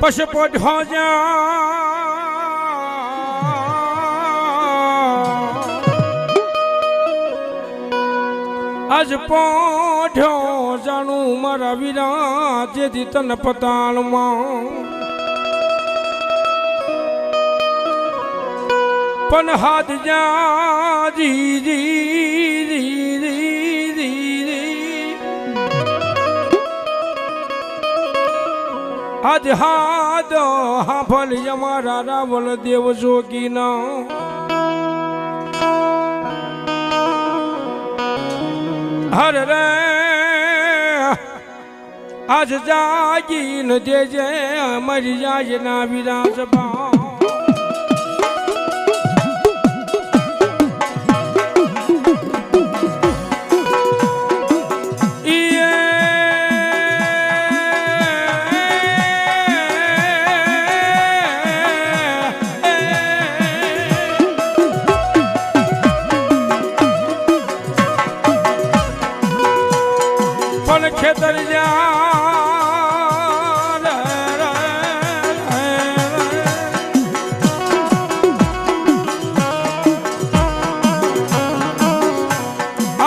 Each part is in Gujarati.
पश पोढ़ो जा आज पोढ़ो जानू मारा वीरा जेदी तन पताल मां पन हाथ जा जी जी जी जी जी जी आज हाथ हाँ फल हमारा रावल देव जोगी ना हर रे आज जागी न दे जे मर जाए ना विराजबा खेतर जा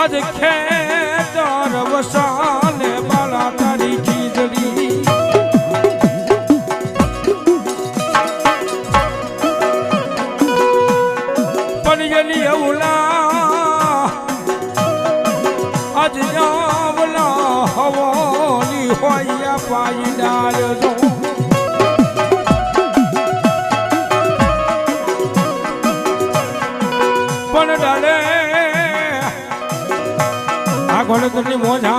आज खेतर वसाने वाला तारी खीजड़ी पनगली अवला आज जावला हवाली होया पाई डाल दो पण डाले आगोले तनी मोजा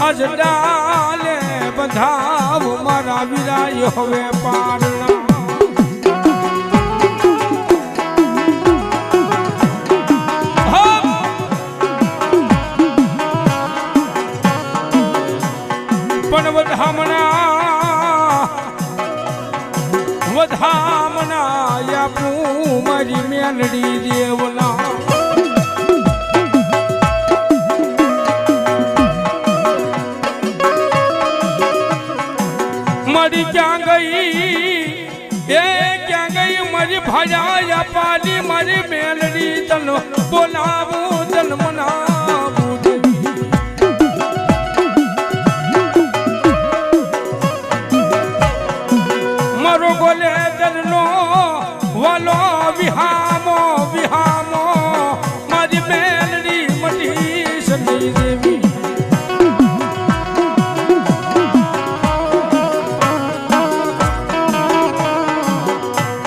आज डाले बंधाव मारा विराय होवे पारना वधामना या मरी मेलडी देवला मरी क्या गई ये क्या गई मरी भजा या पाली मरी मेलडी तन बोलावू तन मनावू मरो गोले दरनो वालो विहामो विहामो मारी मेलडी मटी सनी देवी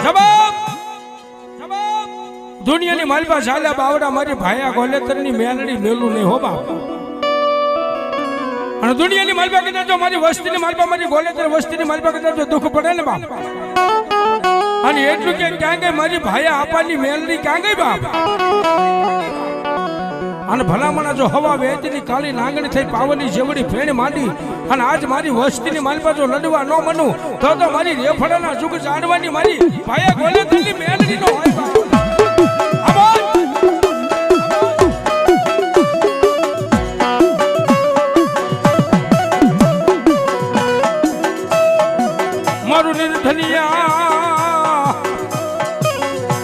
जवाब जवाब दुनिया ની માલપા ઝાલા બાવડા મારી ભાયા ગોલેતરની મેલડી મેલું નહીં હો બાપ અને દુનિયાની માલપા કદાચ જો મારી વસ્તીની માલપા મારી ગોલેતર વસ્તીની માલપા કદાચ જો દુઃખ પડે ને બાપ અને એટલું કે ક્યાં ગઈ મારી ભાયા આપાની મેલડી ક્યાં ગઈ બાપ અને ભલામણા જો હવા વેચની કાળી નાંગણી થઈ પાવની જેવડી ફેણી માંડી અને આજ મારી વસ્તીની માલપા જો લડવા ન મનું તો મારી રેફડાના જુગ જાણવાની મારી ભાયા ગોલેતરની મેલડી નો હોય બાપ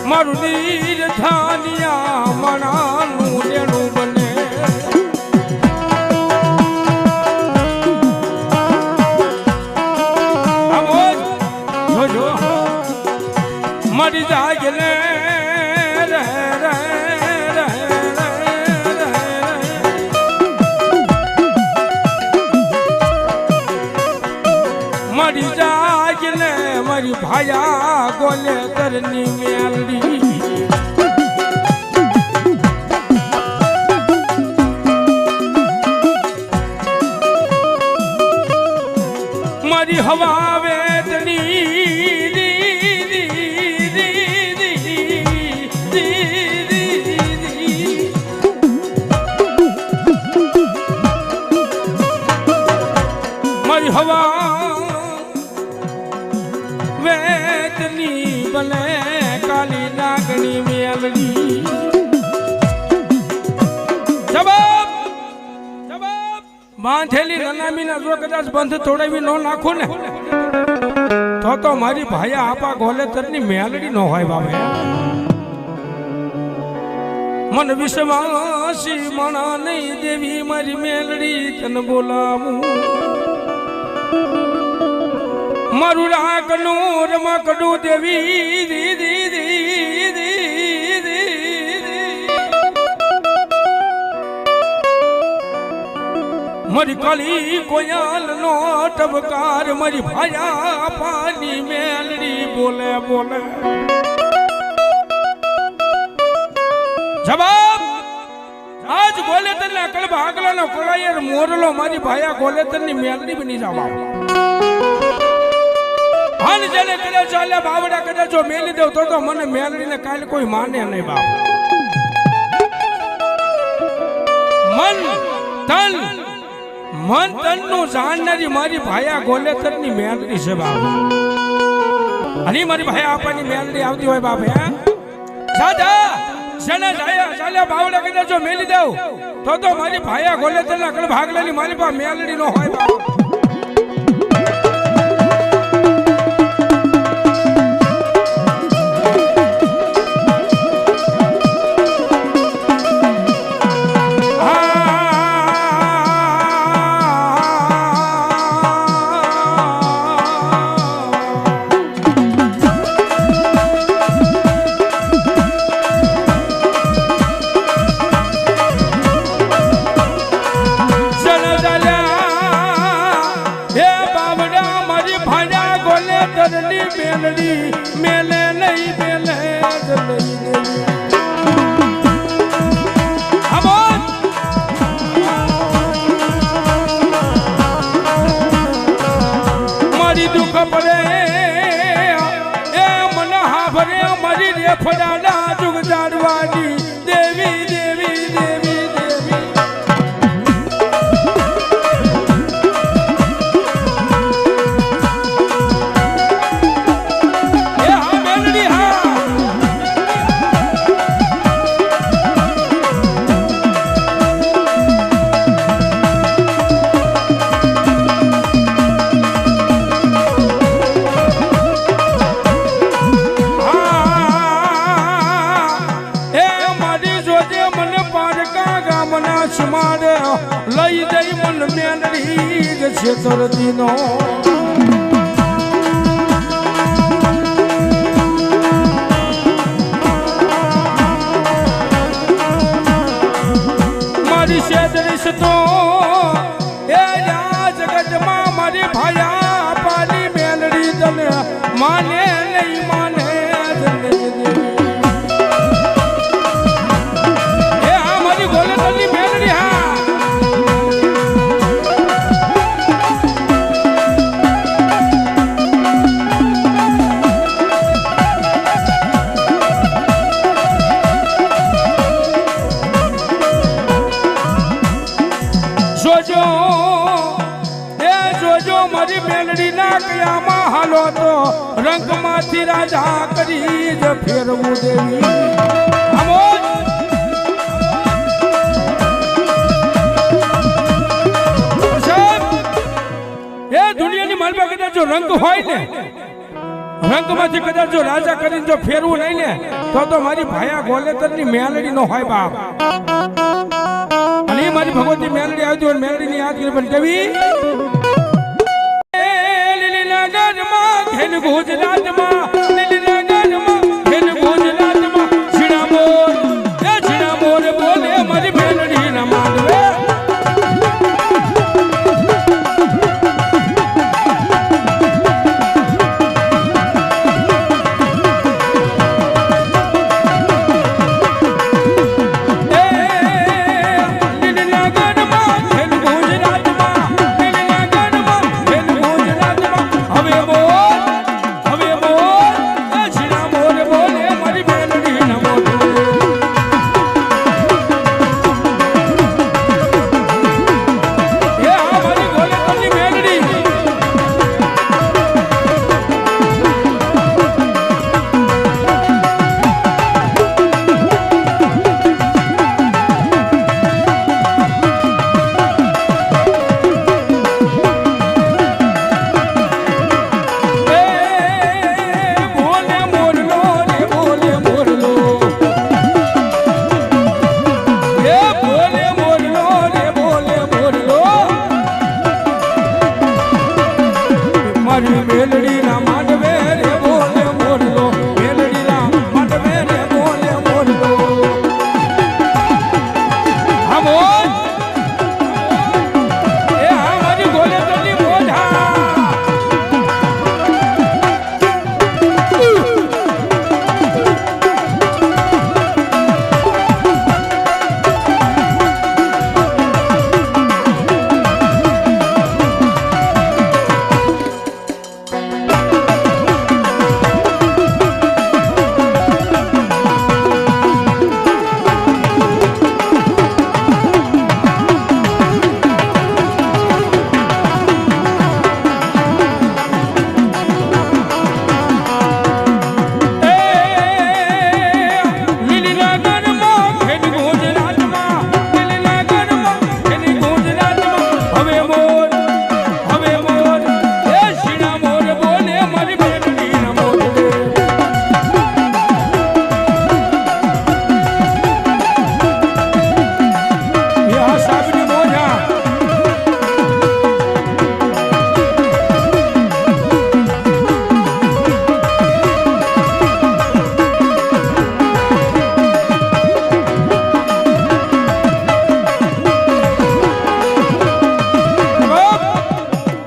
मारू नीर धानिया मनानू लेणू बने मरी जागले मरी जागले मरी भाया गोले तरनी मेलडी मरी हवा वेदनी मरी हवा वेदनी बने काली नागनी मेलडी जवाब जवाब बांधेली ननामी ना जो कदाच बंध तोड़ावी नो नाखो ने તો મારી ભાયા આપા ગોલેતરની મેલડી નો હોય બાપે મન વિશ્વાસી મણા નહીં દેવી મારી મેલડી તને બોલાવું મારું રાખનું રમકડું દેવી મારી કાલી કોયલ નો ટબકાર મારી ભાયા પાની મેલડી બોલે બોલે જવાબ આજ ગોલેતરના કલબ આગલાનો કોળાયર મોરલો મારી ભાયા ગોલેતરની મેલડી બની જવા હાલ જલે કદાચ ચાલ્યા બાવડા કદાચ જો મેલી દેવ તો મને મેલડીને કાલ કોઈ માને નહીં બાપ મન તન નું જાણનારી મારી ભાયા ગોલેતરની મેલડી છે બાપ અને મારી ભાયા આપવાની મેલડી આવતી હોય બાપ હે સાદા શેને ચાલ્યા બાવડા કદાચ જો મેલી દેવ તો મારી ભાયા ગોલેતરના કલ ભાગલેલી મારી પાસે મેલડી નો હોય બાપ મેલે નહીં મેલે મારી દુઃખ પડે એ મને હાભરે મારી રેફડાના જુગ જાડવાની દેવી દેવી દેવી દેવી લઈ જઈ મન મેલડી છેતરતી નો મારી છેતરીશ તો એ જગતમાં મારી ભાયા પાની મેલડી તને માને નહીં માને એ હા મારી ગોલેતરની મેલડી હા જોજો મારી મેલડી ના કયામાં હાલો તો રંગમાંથી રાજા કરી જ ફેરવું દેવી એ દુનિયાની માલમાં કદાચ જો રંગ હોય ને રંગમાંથી કદાચ જો રાજા કરીને જો ફેરવું નહીં ને તો મારી ભાયા ગોલેતરની મેલડી નો હોય બાપ અને મારી ભગવતી મેલડી આવતી હોય મેલડી ની યાદ કરી પણ કેવી ગુજરાતમાં